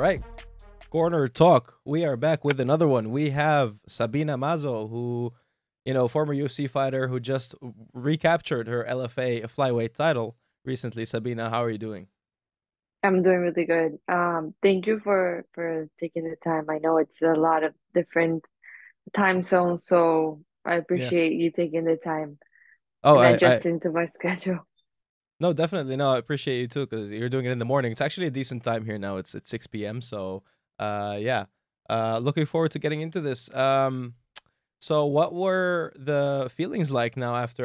right, Corner Talk. We are back with another one. We have Sabina Mazo, who, former UFC fighter who just recaptured her LFA Flyweight title recently. Sabina, how are you doing? I'm doing really good. Thank you for taking the time. I know it's a lot of different time zones, so I Yeah. appreciate you taking the time Oh, and I adjusting to my schedule. no, definitely no. I appreciate you too because you're doing it in the morning. It's actually a decent time here now. It's 6 p.m. So, yeah. Looking forward to getting into this. So what were the feelings like now after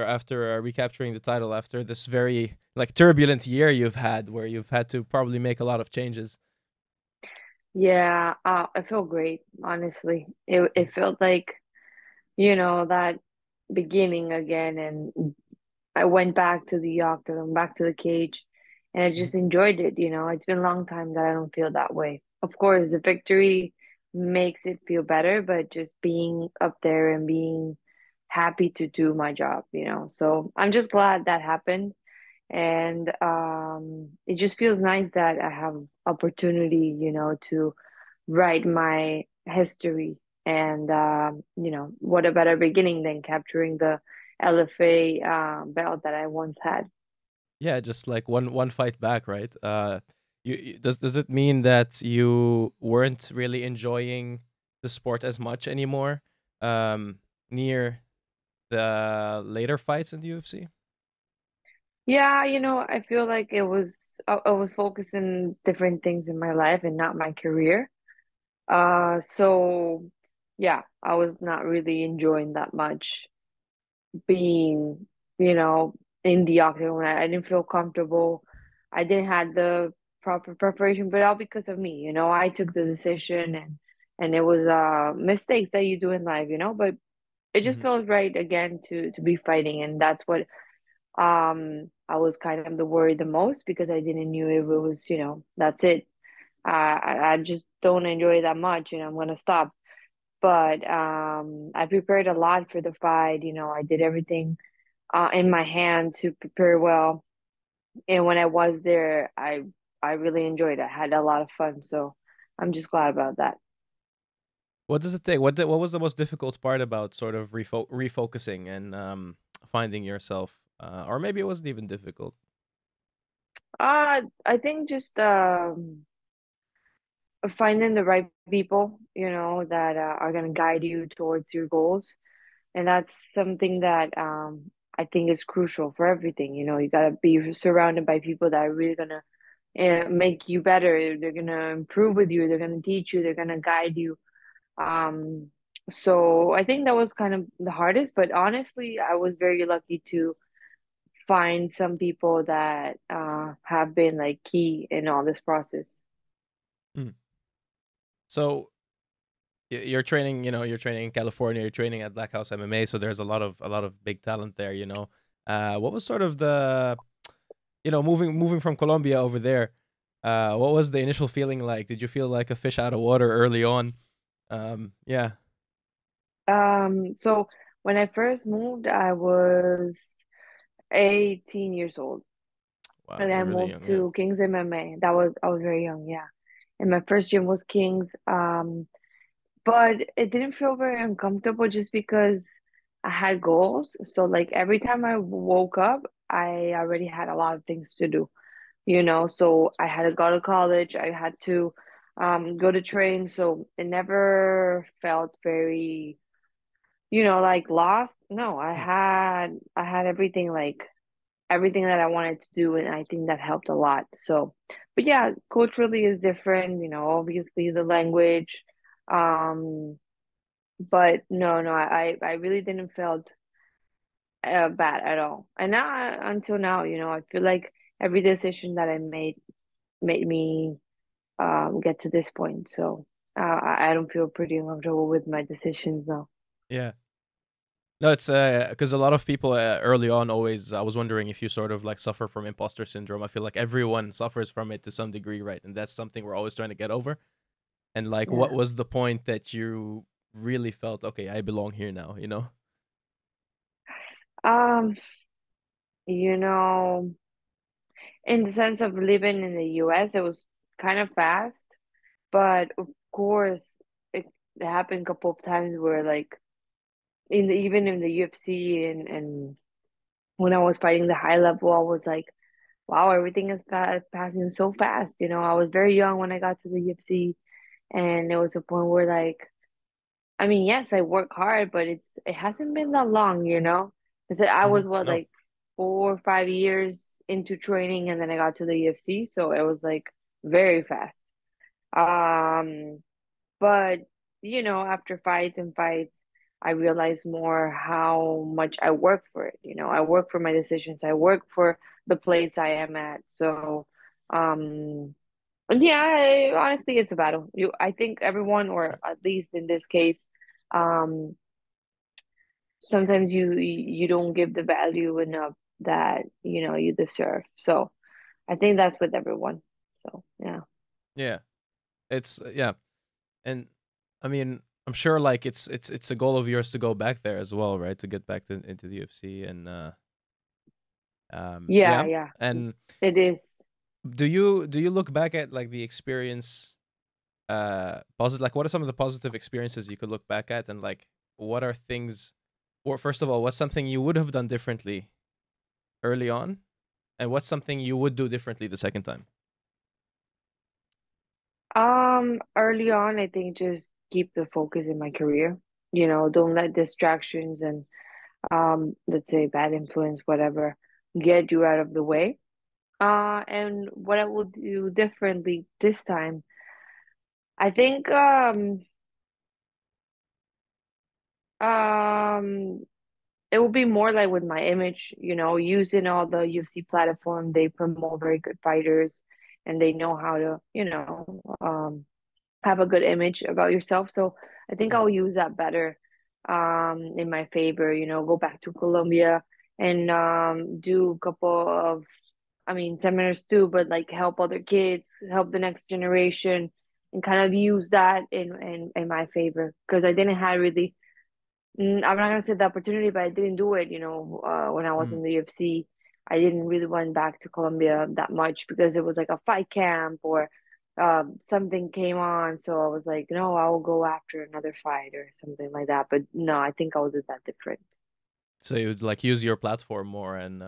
recapturing the title after this very like turbulent year you've had where you've had to probably make a lot of changes? Yeah, I feel great, honestly. It felt like, that beginning again, and I went back to the octagon, back to the cage, and I Mhm. just enjoyed it. It's been a long time that I don't feel that way. Of course, the victory makes it feel better, but just being up there and being happy to do my job. So I'm just glad that happened, and it just feels nice that I have opportunity, to write my history. And what a better beginning than capturing the LFA belt that I once had. Yeah, just like one fight back, right? Does it mean that you weren't really enjoying the sport as much anymore near the later fights in the UFC? Yeah, I feel like I was focusing different things in my life and not my career. So yeah, I was not really enjoying that much being, you know, in the octagon. I didn't feel comfortable. I didn't have the proper preparation, but all because of me. I took the decision, and it was mistakes that you do in life. But it just Hmm. feels right again to be fighting, and that's what I was kind of the worried the most because I didn't knew if it was, that's it. I just don't enjoy it that much, and I'm gonna stop. But I prepared a lot for the fight. I did everything in my hand to prepare well. And when I was there, I really enjoyed it. I had a lot of fun, so I'm just glad about that. What does it take? What was the most difficult part about sort of refocusing and finding yourself, or maybe it wasn't even difficult? I think just finding the right people, that are gonna guide you towards your goals, and that's something that I think is crucial for everything. You gotta be surrounded by people that are really gonna make you better. They're gonna improve with you. They're gonna teach you. They're gonna guide you. Um, so I think that was kind of the hardest, but honestly, I was very lucky to find some people that have been like key in all this process. Mm. So you're training, you're training in California, you're training at Black House MMA, so there's a lot of big talent there. What was sort of the, moving from Colombia over there? What was the initial feeling like? Did you feel like a fish out of water early on? Yeah. So when I first moved, I was 18 years old, Wow, and I you're really moved young. Yeah. to Kings MMA. I was very young, yeah. And my first gym was Kings. But it didn't feel very uncomfortable just because I had goals. So like every time I woke up, I already had a lot of things to do. So I had to go to college, I had to go to train. So it never felt very, like lost. No, Mm. I had everything, like everything that I wanted to do, and I think that helped a lot. So, but yeah, culturally is different, obviously the language. Um but no, no, I really didn't felt bad at all. And now, until now, I feel like every decision that I made me get to this point. So I don't feel pretty uncomfortable with my decisions now. Yeah. No, it's because a lot of people early on always. I was wondering if you sort of like suffer from imposter syndrome. I feel like everyone suffers from it to some degree, right? And that's something we're always trying to get over. And like, what Yeah. was the point that you really felt okay? I belong here now. Um, you know, in the sense of living in the US, it was kind of fast, But of course, it happened a couple of times where like even in the UFC and when I was fighting the high level, I was like, wow, everything is passing so fast. I was very young when I got to the UFC, and there was a point where like, I mean, yes, I work hard, but it hasn't been that long. Because I was what No. like 4 or 5 years into training, and then I got to the UFC, so it was like very fast. Um, but after fights and fights, I realized more how much I work for it. I work for my decisions. I work for the place I am at. So, um, yeah, honestly, it's a battle. I think everyone, or at least in this case, um, sometimes you don't give the value enough that you deserve. So I think that's with everyone. So yeah. Yeah. It's yeah. And I mean, I'm sure like it's a goal of yours to go back there as well, right? To get back into the UFC and Yeah, yeah. yeah, And it is. do you look back at like the experience positive, like what are some of the positive experiences you could look back at, and like what are things, or first of all, what's something you would have done differently early on, and what's something you would do differently the second time? Early on, I think just keep the focus in my career. Don't let distractions and let's say bad influence, whatever, get you out of the way. And what I will do differently this time, I think um it will be more like with my image, using all the UFC platform. They promote very good fighters and they know how to, have a good image about yourself. So I think Yeah. I'll use that better in my favor, go back to Colombia and do a couple of, I mean, seminars too, but like help other kids, help the next generation, and kind of use that in my favor because I didn't have really. I'm not gonna say the opportunity, but I didn't do it. When I was Mm. in the UFC, I didn't really went back to Colombia that much because it was like a fight camp or something came on. So I was like, no, I will go after another fight or something like that. But no, I think I will do that different. So you'd like use your platform more, and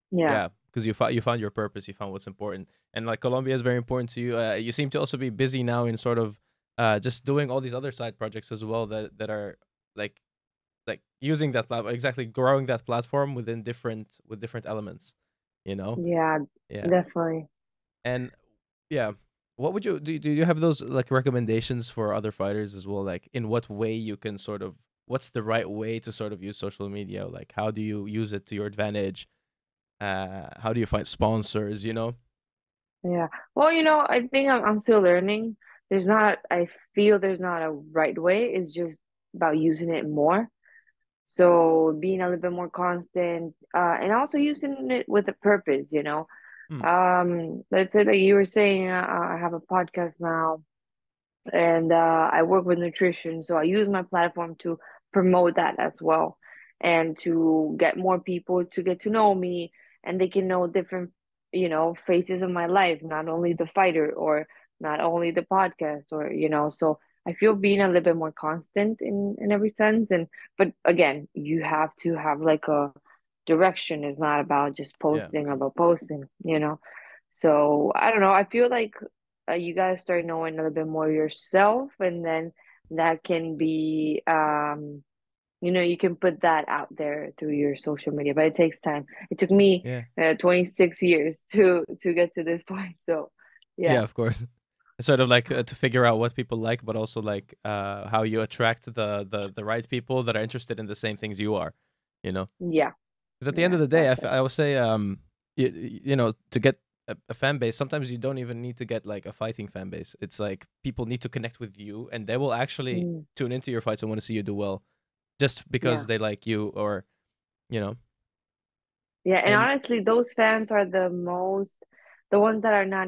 Yeah, yeah, because you found your purpose, you found what's important, and like Colombia is very important to you. You seem to also be busy now in sort of just doing all these other side projects as well that are like using that exactly, growing that platform within different elements, you know? yeah, Yeah. definitely. And yeah, what would you do you have those like recommendations for other fighters as well? Like in what way you can sort of, what's the right way to sort of use social media? Like how do you use it to your advantage? How do you find sponsors, you know? Yeah. Well, I think I'm still learning. I feel there's not a right way. It's just about using it more. So being a little bit more constant, and also using it with a purpose. Hmm. Let's say that you were saying, I have a podcast now and I work with nutrition, so I use my platform to promote that as well, and to get more people to get to know me, and they can know different, faces of my life, not only the fighter or not only the podcast, or So I feel being a little bit more constant in every sense, and but again, you have to have like a direction. It's not about just Yeah. posting about posting. So I don't know. I feel like you gotta start knowing a little bit more yourself, and then that can be, you can put that out there through your social media. But it takes time. It took me Yeah. 26 years to get to this point. So, Yeah, yeah, of course. It's sort of like to figure out what people like, but also like how you attract the right people that are interested in the same things you are, you know? yeah, Because at the end yeah. of the day, That's it. I would say, to get a fan base, sometimes you don't even need to get like a fighting fan base. It's like people need to connect with you, and they will actually Mm, tune into your fights and want to see you do well, just because yeah. they like you, or you know. Yeah, and And honestly, those fans are the ones that are not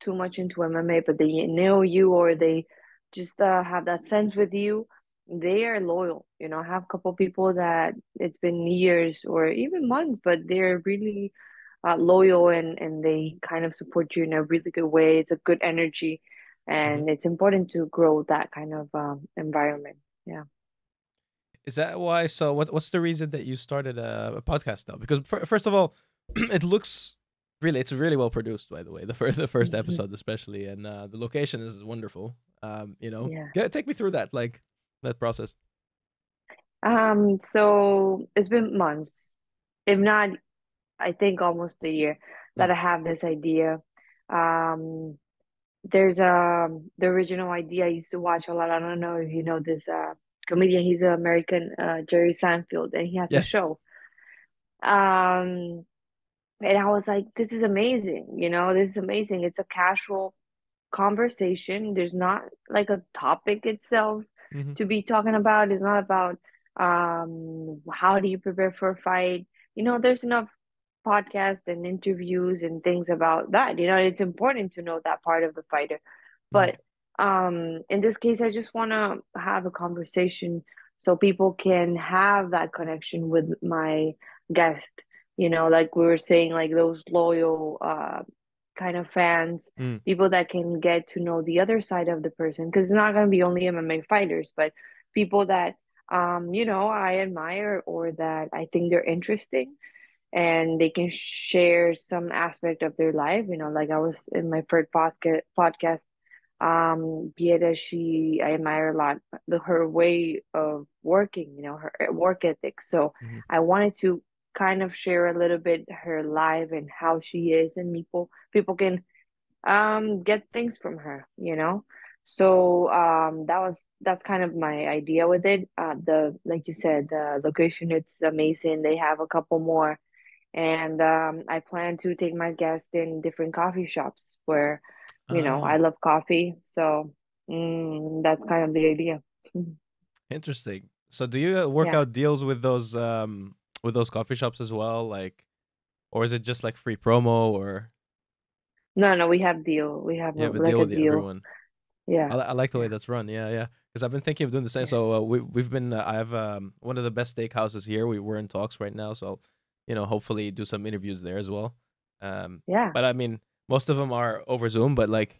too much into MMA, but they know you or they just have that sense with you. They are loyal. I have a couple people that it's been years or even months, but they're really loyal and they kind of support you in a really good way. It's a good energy. Hmm. and it's important to grow that kind of environment. Yeah. Is that why? So what's the reason that you started a podcast now? Because first of all, it looks really it's really well produced. By the way, the first Mhm. episode especially, and the location is wonderful. Yeah. Take me through that that process. So it's been months, if not, I think almost a year that Mm. I have this idea. Um, there's the original idea I used to watch a lot. I don't know if you know this comedian. He's an American, Jerry Seinfeld, and he has a Yes. show. Um, and I was like, this is amazing. This is amazing. It's a casual conversation. There's not like a topic itself Hmm. to be talking about. It's not about how do you prepare for a fight. There's enough podcasts and interviews and things about that. It's important to know that part of the fighter. Hmm. But in this case, I just want to have a conversation so people can have that connection with my guest. Like we were saying, like those loyal kind of fans, Mm. people that can get to know the other side of the person. Because it's not going to be only MMA fighters, but people that I admire or that I think they're interesting and they can share some aspect of their life. Like I was in my first podcast. Pieta, I admire a lot her way of working, her work ethic. So Hmm. I wanted to kind of share a little bit her life and how she is, and people can get things from her. So that's kind of my idea with it. The like you said, the location, it's amazing. They have a couple more, and I plan to take my guests in different coffee shops where, I Ah, love coffee. So that's kind of the idea. interesting. So do you work Yeah. out deals with those coffee shops as well, like, or is it just like free promo, or No, no, we have deal. We have you have a like deal a with deal. everyone? Yeah. I like the way Yeah. that's run. Yeah, yeah. Because I've been thinking of doing the same. Yeah. So we've been I have one of the best steakhouses here. We're in talks right now. So hopefully do some interviews there as well. Yeah. But I mean, most of them are over Zoom. But like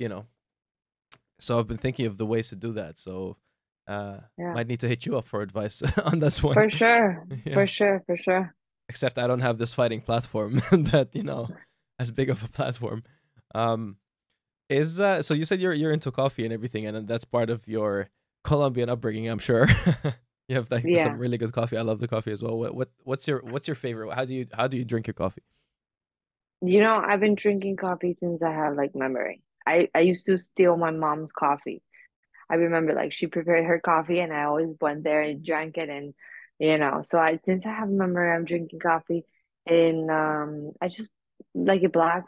so I've been thinking of the ways to do that. So uh, Yeah. might need to hit you up for advice on this one. For sure. Yeah. For sure. For sure. Except I don't have this fighting platform that as big of a platform. Um, is so you said you're into coffee and everything, and that's part of your Colombian upbringing, I'm sure. You have like some Yeah. really good coffee. I love the coffee as well. What's your favorite? How do you drink your coffee? I've been drinking coffee since I have like memory. I used to steal my mom's coffee. I remember like she prepared her coffee and I always went there and drank it, and so I since I have memory I'm drinking coffee, and I just like it black,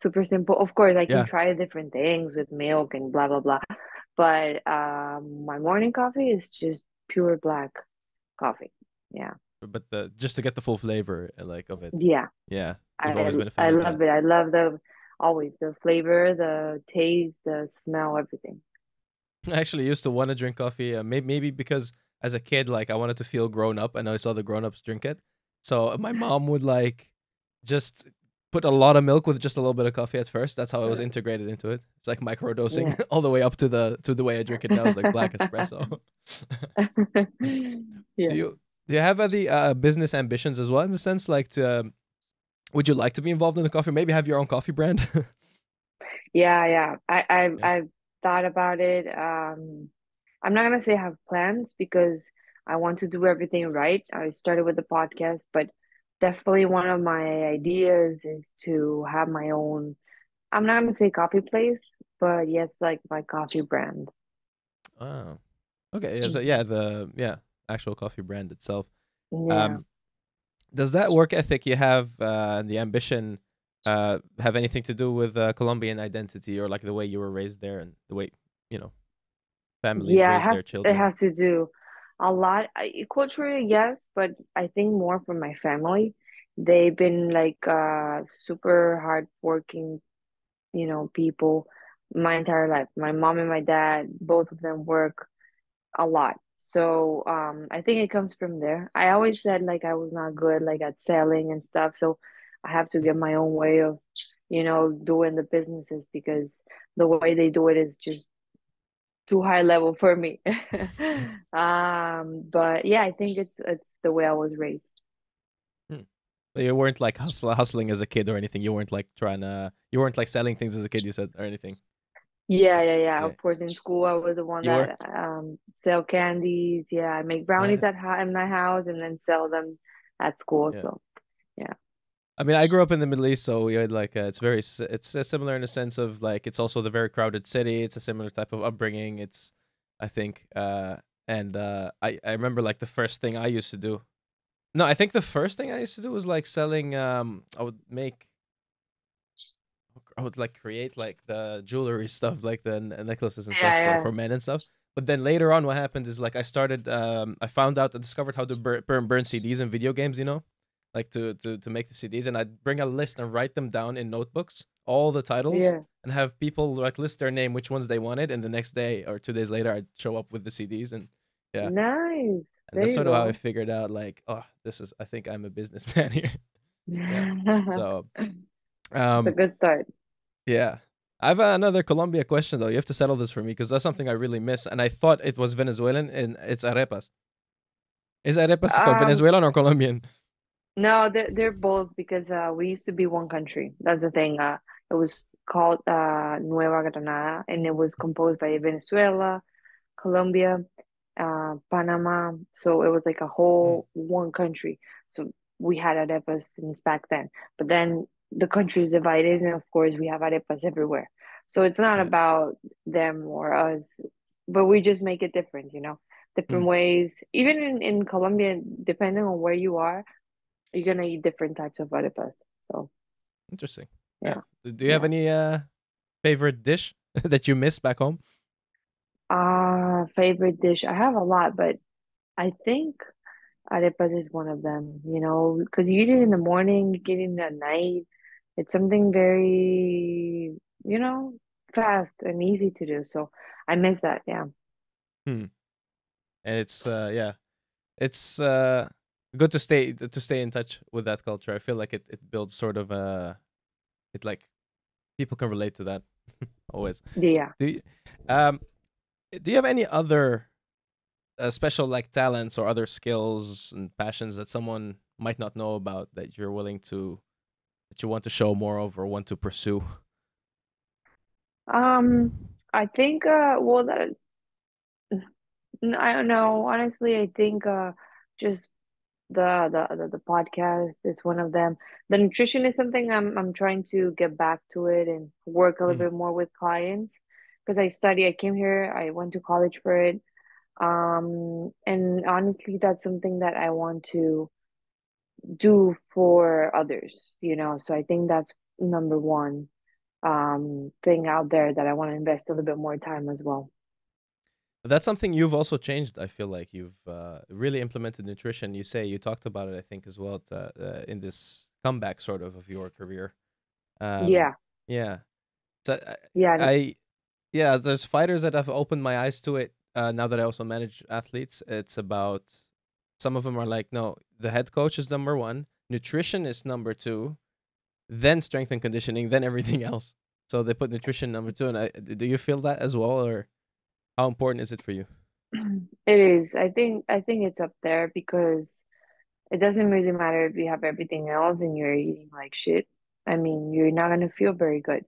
super simple. Of course I can Yeah, try different things with milk and blah blah blah, but my morning coffee is just pure black coffee. Yeah. but the just to get the full flavor like of it. Yeah. Yeah, you've I always been a I fan of love that. it. I love the always the flavor, the taste, the smell, everything. I actually used to want to drink coffee. Maybe because as a kid, like I wanted to feel grown up, and I saw the grown ups drink it. So my mom would like just put a lot of milk with just a little bit of coffee at first. That's how I was integrated into it. It's like micro dosing Yeah. all the way up to the way I drink it now. It's like black espresso. do Yeah. you do you have any business ambitions as well in the sense like would you like to be involved in the coffee? Maybe have your own coffee brand. Yeah, yeah. Yeah. I've thought about it. I'm not gonna say I have plans because I want to do everything right. I started with the podcast, but definitely one of my ideas is to have my own, I'm not gonna say coffee place, but yes, like my coffee brand. Oh. Okay. Yeah. So yeah, Mhm. actual coffee brand itself. Yeah. Um, does that work ethic you have and the ambition have anything to do with Colombian identity or like the way you were raised there and the way you know families Yeah, raise their it children? has to do a lot. Culturally, yes, but I think more from my family. They've been like super hardworking, people my entire life. My mom and my dad, both of them work a lot. So I think it comes from there. I always said like I was not good like at selling and stuff, so I have to get my own way of, doing the businesses because the way they do it is just too high level for me. But yeah, I think it's the way I was raised. Hmm. But you weren't like hustling as a kid or anything. You weren't like you weren't like selling things as a kid. You said or anything. Yeah, yeah, yeah. Yeah, Of course, in school I was the one you were that sell candies. Yeah, I make brownies nice. in my house and then sell them at school. Yeah. So yeah, I mean, I grew up in the Middle East, so we had like it's similar in the sense of like it's also the very crowded city. It's a similar type of upbringing. It's I think and I remember like the first thing I used to do. No, I think the first thing I used to do was like selling. I would like create like the jewelry stuff, like the necklaces and stuff yeah, for men and stuff. But then later on, what happened is like I found out, I discovered how to burn CDs in video games. Like to make the CDs, and I'd bring a list and write them down in notebooks, all the titles, yeah. and have people like list their name, which ones they wanted, and the next day or 2 days later, I'd show up with the CDs, and yeah, Nice. and There that's you sort of how I go. figured out like, oh, I think I'm a businessman here. Yeah. So It's a um good start. yeah. I have another Colombia question though. You have to settle this for me because that's something I really miss, and I thought it was Venezuelan, and it's arepas. Is arepas Um, Venezuelan or Colombian? no, they're both because we used to be one country. That's the thing. It was called Nueva Granada, and it was composed by Venezuela, Colombia, Panama. So it was like a Hmm. whole one country. So we had arepas since back then. But then the country is divided, and of course we have arepas everywhere. So it's not Yeah. about them or us, but we just make it different, Hmm. different ways. Even in Colombia, depending on where you are, you're gonna eat different types of arepas. So Interesting. Yeah. yeah, Do you have yeah. any favorite dish that you miss back home? Favorite dish. I have a lot, but I think arepas is one of them, because you eat it in the morning, you get it at night. It's something very, fast and easy to do. So I miss that. Yeah. Hmm. And it's yeah, it's good to stay in touch with that culture. I feel like it builds sort of it like people can relate to that always. Yeah. Do you, um do you have any other special like talents or other skills and passions that someone might not know about that you're willing to that you want to show more of or want to pursue? Um, I think, well, I don't know. Honestly, I think, just the podcast is one of them. The nutrition is something I'm trying to get back to it and work a little Mm, bit more with clients because I came here, I went to college for it. And honestly, that's something that I want to do for others, So I think that's number one thing out there that I want to invest a little bit more time as well. but that's something you've also changed. I feel like you've really implemented nutrition. You say you talked about it, I think, as well in this comeback sort of your career. Um, Yeah, yeah. So yeah, yeah, there's fighters that have opened my eyes to it. Now that I also manage athletes, it's about some of them are like, no, the head coach is number one, nutrition is number two, then strength and conditioning, then everything else. So they put nutrition number two. And do you feel that as well, or how important is it for you? it is. I think it's up there because it doesn't really matter if you have everything else and you're eating like shit. I mean, you're not gonna feel very good,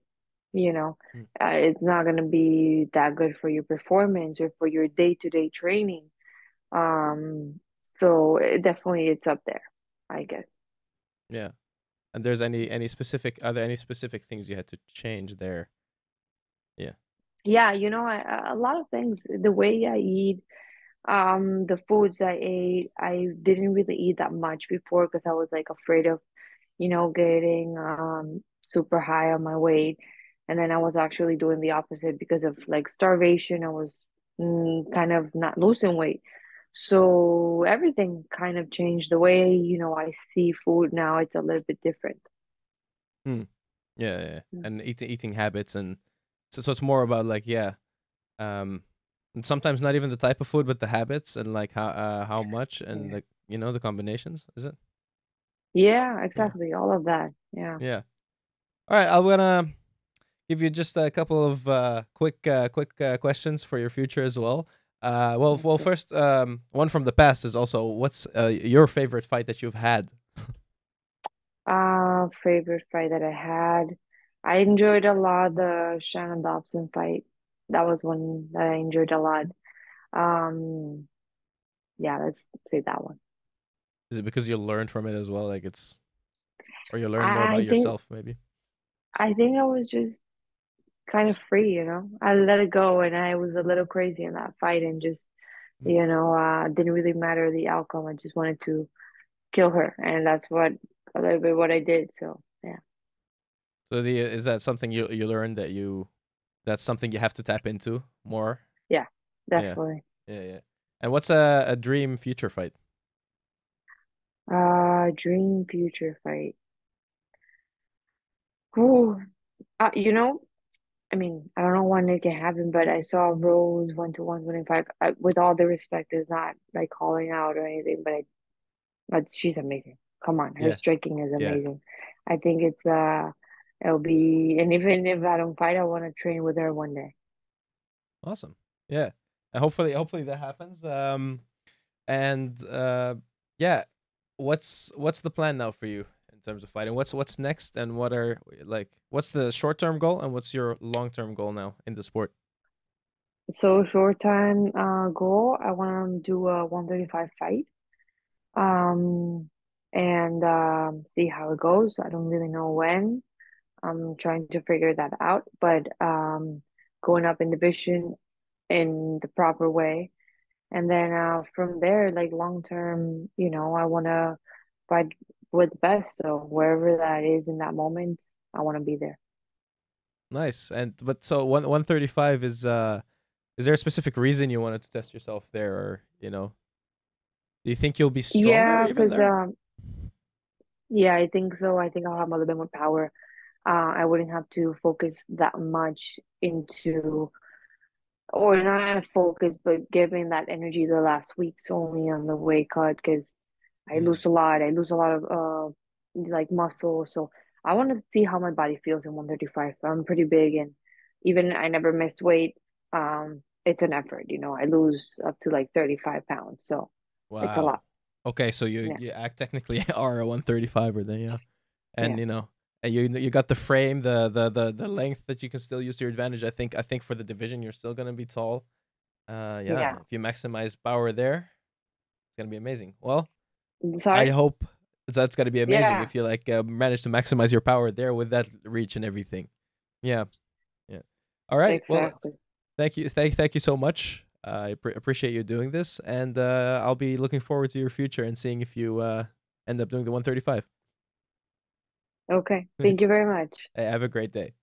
you know. Mm. It's not gonna be that good for your performance or for your day-to-day training. Um, so definitely it's up there, I guess. Yeah. And there's any specific are there any specific things you had to change there? Yeah. Yeah, a lot of things. The way I eat, the foods I ate, I didn't really eat that much before because I was like afraid of, getting super high on my weight. And then I was actually doing the opposite because of like starvation. I was kind of not losing weight. So everything kind of changed. The way, I see food now, it's a little bit different. Hmm. Yeah, yeah. Mm. And eating habits, and so it's more about like, yeah, and sometimes not even the type of food but the habits and like how much and Yeah. like the combinations, is it? Yeah, Yeah. exactly. All of that. Yeah. Yeah. All right, I'm gonna give you just a couple of quick questions for your future as well. Well, Okay. first, one from the past is also what's your favorite fight that you've had? Favorite fight that I had. I enjoyed a lot the Shannon Dobson fight. That was one that I enjoyed a lot. Um, yeah, let's say that one. Is it because you learned from it as well? Like or you learned more I about think yourself, maybe? I think I was just kind of free, you know. I let it go and I was a little crazy in that fight and just, Mm. didn't really matter the outcome. I just wanted to kill her and that's what a little bit what I did. So yeah. So is that something you learned that that's something you have to tap into more? Yeah, Yeah, definitely. yeah. And what's a dream future fight? Dream future fight. Ooh, you know, I mean, I don't know when it can happen, but I saw Rose 1 to 125. With all the respect, is not like calling out or anything, but she's amazing. Come on, her Yeah, striking is yeah. amazing. I think it'll be, and even if I don't fight, I want to train with her one day. Awesome. Yeah. And hopefully that happens. And yeah, what's the plan now for you in terms of fighting? What's next and what's the short-term goal and what's your long-term goal now in the sport? So short time goal, I want to do a 135 fight. Um, and see how it goes. I don't really know when. I'm trying to figure that out, but going up in division in the proper way. And then from there, like long term, I want to fight with the best. So wherever that is in that moment, I want to be there. Nice. And but so 135 is there a specific reason you wanted to test yourself there, or do you think you'll be stronger Yeah, even because there? yeah, I think so. I think I'll have a little bit more power. I wouldn't have to focus that much into, or not focus, but giving that energy the last weeks only on the weight cut because I Mm. lose a lot. I lose a lot of like muscle. So I want to see how my body feels in 135. I'm pretty big and even I never missed weight. It's an effort, I lose up to like 35 pounds. So it's a lot. Wow. Okay, so you Yeah. you act technically are a 135er then, yeah. And Yeah. and you got the frame, the length that you can still use to your advantage. I think for the division you're still gonna be tall. Yeah, Yeah. if you maximize power there, it's gonna be amazing. Well, I Sorry? hope that's gonna be amazing Yeah, if you like manage to maximize your power there with that reach and everything. Yeah, yeah. All right. Well, exactly. thank you so much. I appreciate you doing this, and I'll be looking forward to your future and seeing if you end up doing the 135. Okay. Thank you very much. Have a great day.